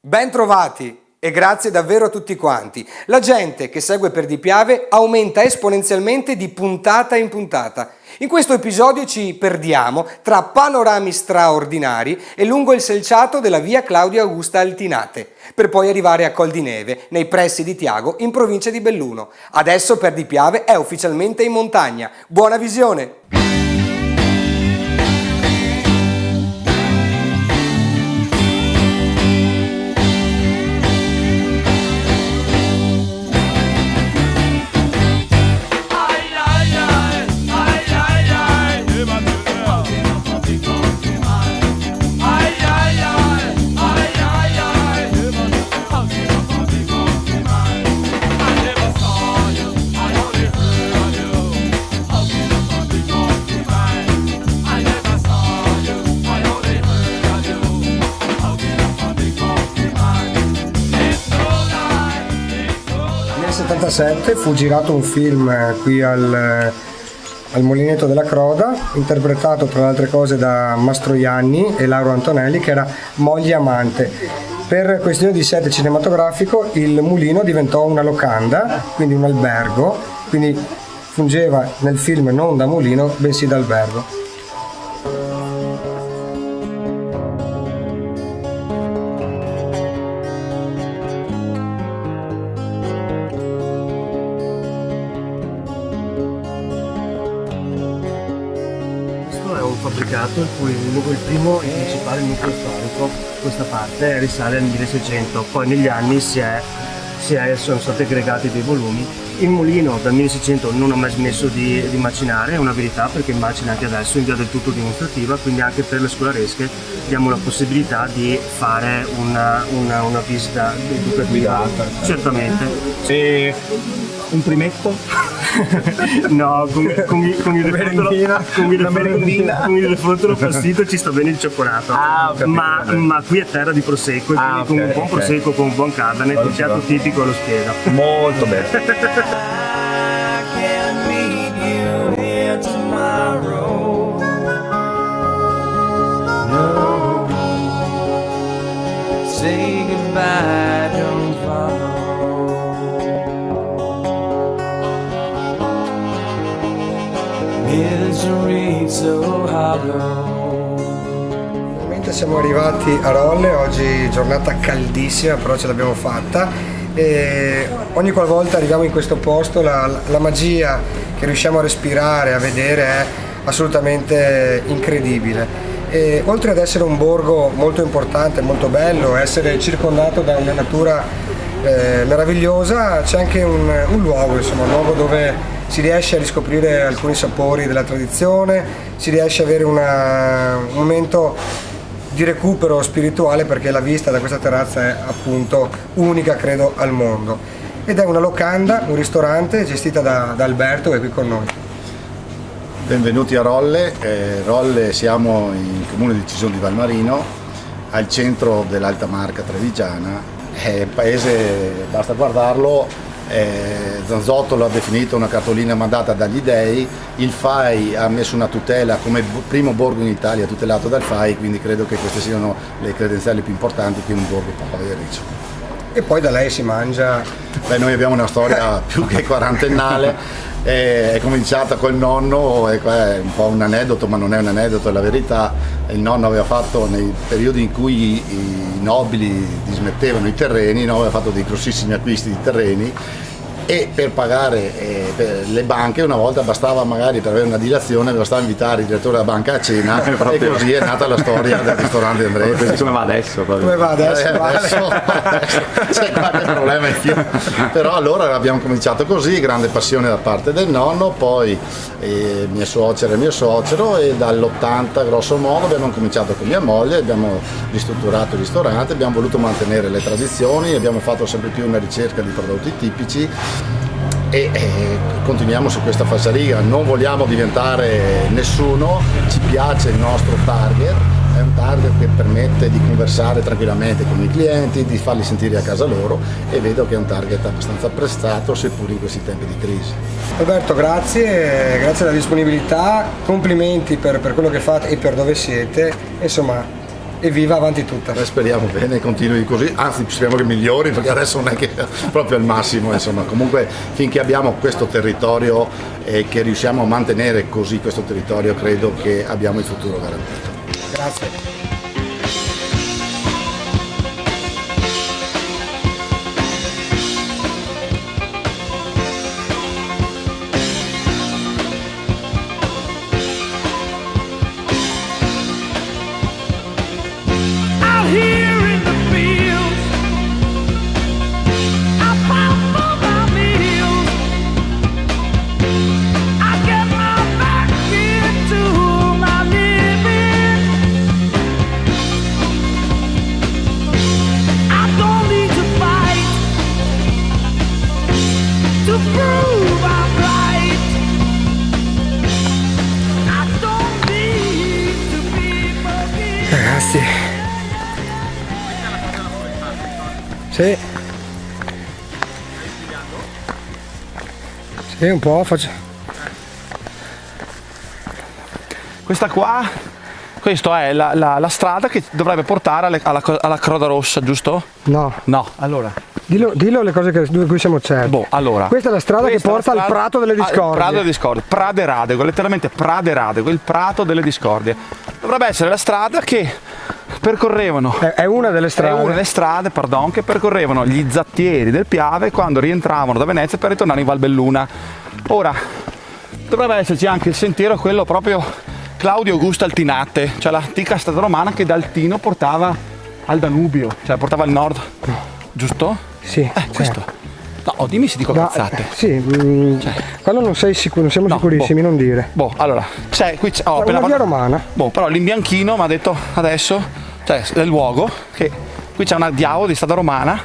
Ben trovati e grazie davvero a tutti quanti. La gente che segue Per Di Piave aumenta esponenzialmente di puntata in puntata. In questo episodio ci perdiamo tra panorami straordinari e lungo il selciato della via Claudia Augusta Altinate, per poi arrivare a Col di Neve, nei pressi di Tiago, in provincia di Belluno. Adesso Per Di Piave è ufficialmente in montagna. Buona visione! Nel 77 fu girato un film qui al Molinetto della Croda, interpretato tra le altre cose da Mastroianni e Lauro Antonelli, che era Moglie Amante. Per questione di set cinematografico il mulino diventò una locanda, quindi un albergo, quindi fungeva nel film non da mulino bensì da albergo. Fabbricato il cui il primo e principale nucleo storico, questa parte risale al 1600, poi negli anni sono stati aggregati dei volumi. Il mulino dal 1600 non ha mai smesso di macinare, è una verità, perché macina anche adesso in via del tutto dimostrativa, quindi anche per le scolaresche diamo la possibilità di fare una visita educativa. Certamente. E un primetto? No, con il refondolo farcito ci sta bene il cioccolato. Ma qui è terra di prosecco, quindi con un buon prosecco, con un buon cardane, il piatto tipico è lo spiega. Molto bene. Say goodbye, don't follow. Misery so hollow. Finalmente siamo arrivati a Rolle, oggi giornata caldissima, però ce l'abbiamo fatta. E ogni qualvolta arriviamo in questo posto la magia che riusciamo a respirare, a vedere è assolutamente incredibile. E oltre ad essere un borgo molto importante, molto bello, essere circondato da una natura meravigliosa, c'è anche un luogo, insomma, un luogo dove si riesce a riscoprire alcuni sapori della tradizione, si riesce ad avere un momento di recupero spirituale, perché la vista da questa terrazza è appunto unica, credo, al mondo. Ed è una locanda, un ristorante gestita da Alberto, che è qui con noi. Benvenuti a Rolle. Rolle, siamo in comune di Cisone di Valmarino, al centro dell'Alta Marca trevigiana. È un paese, basta guardarlo. Zanzotto l'ha definito una cartolina mandata dagli dei, il FAI ha messo una tutela come primo borgo in Italia tutelato dal FAI, quindi credo che queste siano le credenziali più importanti che un borgo può avere. E poi da lei si mangia? Beh, noi abbiamo una storia più che quarantennale, è cominciata col nonno, è un po' un aneddoto, ma non è un aneddoto, è la verità. Il nonno aveva fatto, nei periodi in cui i nobili dismettevano i terreni, aveva fatto dei grossissimi acquisti di terreni, e per pagare per le banche una volta bastava, magari per avere una dilazione, bastava invitare il direttore della banca a cena, e così è nata la storia del ristorante Andrea. Come va adesso? Come va adesso? Adesso c'è qualche problema in più, però allora abbiamo cominciato così, grande passione da parte del nonno, poi mia suocera e mio suocero, e dall'80 grosso modo abbiamo cominciato con mia moglie, abbiamo ristrutturato il ristorante, abbiamo voluto mantenere le tradizioni, abbiamo fatto sempre più una ricerca di prodotti tipici e continuiamo su questa falsariga. Non vogliamo diventare nessuno, ci piace il nostro target, è un target che permette di conversare tranquillamente con i clienti, di farli sentire a casa loro, e vedo che è un target abbastanza apprezzato, seppur in questi tempi di crisi. Alberto, grazie della disponibilità, complimenti per quello che fate e per dove siete. Insomma, e viva avanti tutta. Speriamo bene, continui così, anzi speriamo che migliori, perché adesso non è che proprio al massimo, insomma. Comunque finché abbiamo questo territorio e che riusciamo a mantenere così questo territorio, credo che abbiamo il futuro garantito. Grazie. Out here in the fields, I found for my meals. I get my back into my living. I don't need to fight to prove I'm right. I don't need to be forgiven. Ragazzi. Sì. Sì, un po' faccio. Questa qua, questa è la strada che dovrebbe portare alla Croda Rossa, giusto? No. No, allora. Dillo le cose di cui siamo certi. Boh, allora. Questa è la strada che porta al Prato delle Discordie. Prato delle Discordie, Prade Radego, letteralmente Prade Radego, il Prato delle Discordie. Dovrebbe essere la strada che percorrevano. È una delle strade. È una delle strade, pardon, che percorrevano gli zattieri del Piave quando rientravano da Venezia per ritornare in Valbelluna. Ora, dovrebbe esserci anche il sentiero, quello proprio Claudio Augusto Altinate, cioè l'antica strada romana che da Altino portava al Danubio, cioè portava al nord, giusto? Sì. Questo. No, dimmi se dico cazzate. Sì, quando non sei sicuro, non siamo sicurissimi, non dire. Boh, allora, qui c'è, Una via romana. Boh, però l'imbianchino mi ha detto adesso, cioè del luogo, che qui c'è una diavo di strada romana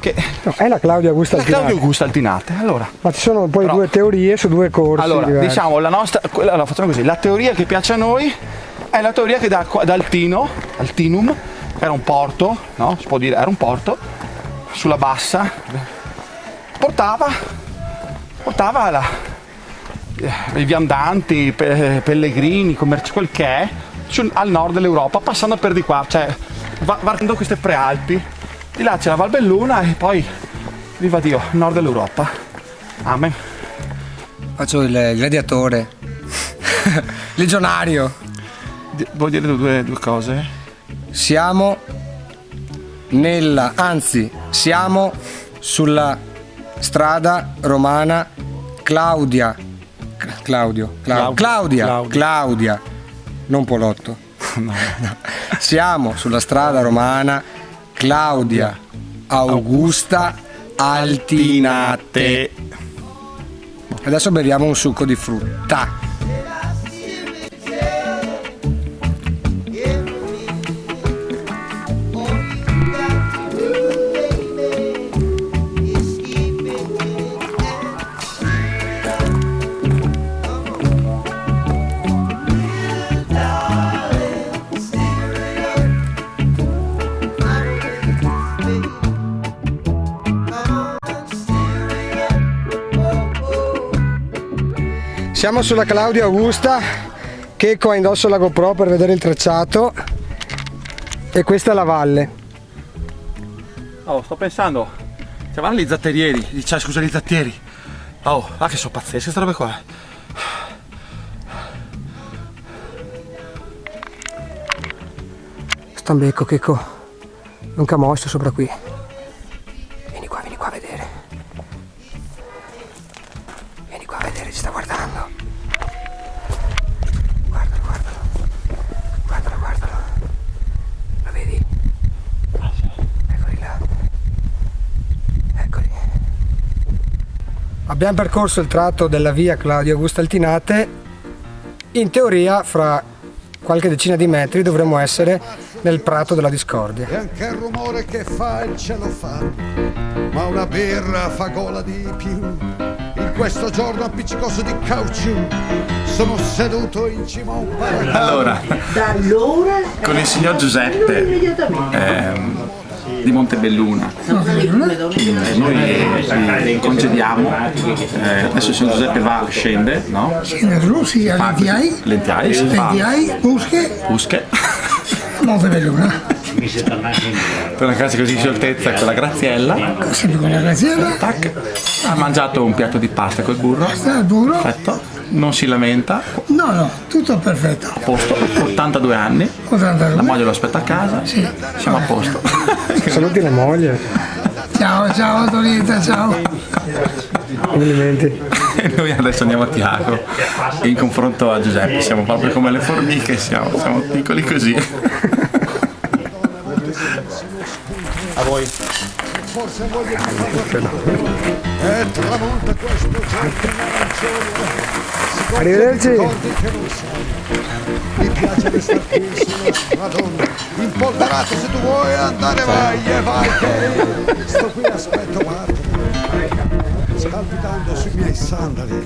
che... No, è la Claudio Augusto Altinate. Claudio Augusto Altinate, allora. Ma ci sono poi due teorie su due corsi Allora, diversi. diciamo, allora, facciamo così, la teoria che piace a noi è la teoria che da Altinum, che era un porto, no? Si può dire, era un porto, sulla bassa, portava i viandanti, pellegrini, commerci, quel che è, al nord dell'Europa, passando per di qua, cioè varcando queste prealpi, di là c'è la Valbelluna e poi, viva Dio, nord dell'Europa. Amen. Faccio il gladiatore. Legionario. Vuoi dire due cose? Siamo sulla strada romana Claudia, non Polotto. No. Siamo sulla strada romana Claudia Augusta Altinate. Adesso beviamo un succo di frutta. Siamo sulla Claudia Augusta, Checco ha indosso la GoPro per vedere il tracciato e questa è la valle. Oh, sto pensando, cioè vanno gli zatterieri, gli zattieri. Oh, che sono pazzesche queste robe qua. Sta un becco, Checco, un camoscio sopra qui. Vieni qua a vedere. Vieni qua a vedere, ci sta guardando. Guardalo. Lo vedi? Eccoli là. Eccoli. Abbiamo percorso il tratto della via Claudio Augusto Altinate. In teoria, fra qualche decina di metri dovremmo essere nel Prato della Discordia. E anche il rumore che fa il cielo fa, ma una birra fa gola di più. In questo giorno appiccicoso di caucciù sono seduto in cima a un paracadute. Allora, con il signor Giuseppe di Montebelluna, noi ci congediamo, adesso il signor Giuseppe scende, no? Sì, alle Lentiai, Lentiai, si fa Busche. Montebelluna. Per una classe così scioltezza con la Graziella. Sempre con la Graziella. Tac. Ha mangiato un piatto di pasta col burro. Pasta al burro. Perfetto. Non si lamenta. No, tutto perfetto. A posto. 82 anni. 82. La moglie lo aspetta a casa. Sì. Siamo a posto. Saluti la moglie. Ciao Dorita, ciao. Complimenti. E noi adesso andiamo a Tiago. E in confronto a Giuseppe siamo proprio come le formiche, siamo piccoli così. A voi. Forse voglio e tramonta questo Arrivederci. che non sai. Mi piace restare qui sulla stradona, impolverato, se tu vuoi andare vai e vai che sto qui aspetto guarda, scalpitando sui miei sandali,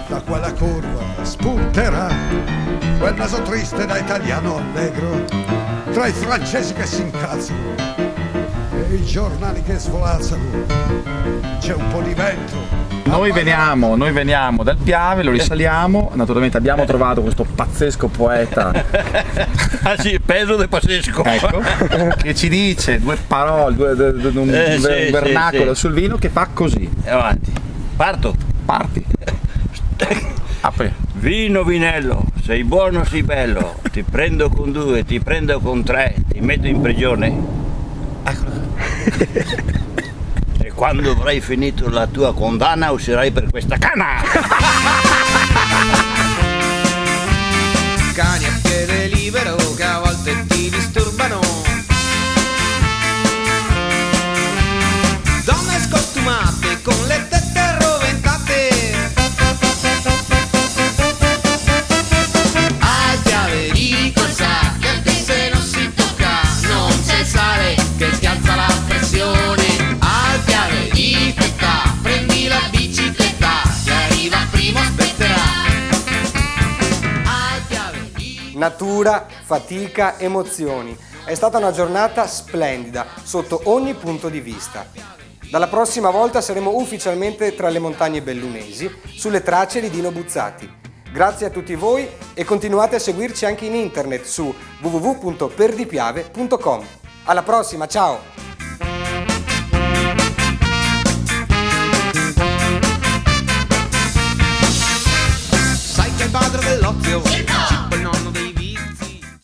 da quella curva spunterà quel naso triste da italiano allegro, tra i francesi che si incazzano e i giornali che svolazzano, c'è un po' di vento. Noi veniamo dal Piave, lo risaliamo, naturalmente abbiamo trovato questo pazzesco poeta. Ah sì, peso del pazzesco. Ecco, che ci dice due parole, un vernacolo sul vino che fa così. Avanti. Parti. Apri. Vino vinello, sei buono, sei bello. Ti prendo con 2, ti prendo con 3, ti metto in prigione. E quando avrai finito la tua condanna uscirai per questa canna. Cani a piede libero che a volte ti disturbano. Donne scostumate con le tette roventate. Al Piaverico sa che anche se non si tocca non c'è il sale che ti alza la pressione. Al Piaverico prendi la bicicletta, chi arriva primo aspetterà. Natura, fatica, emozioni. È stata una giornata splendida, sotto ogni punto di vista. Dalla prossima volta saremo ufficialmente tra le montagne bellunesi, sulle tracce di Dino Buzzati. Grazie a tutti voi e continuate a seguirci anche in internet su www.perdipiave.com. Alla prossima, ciao!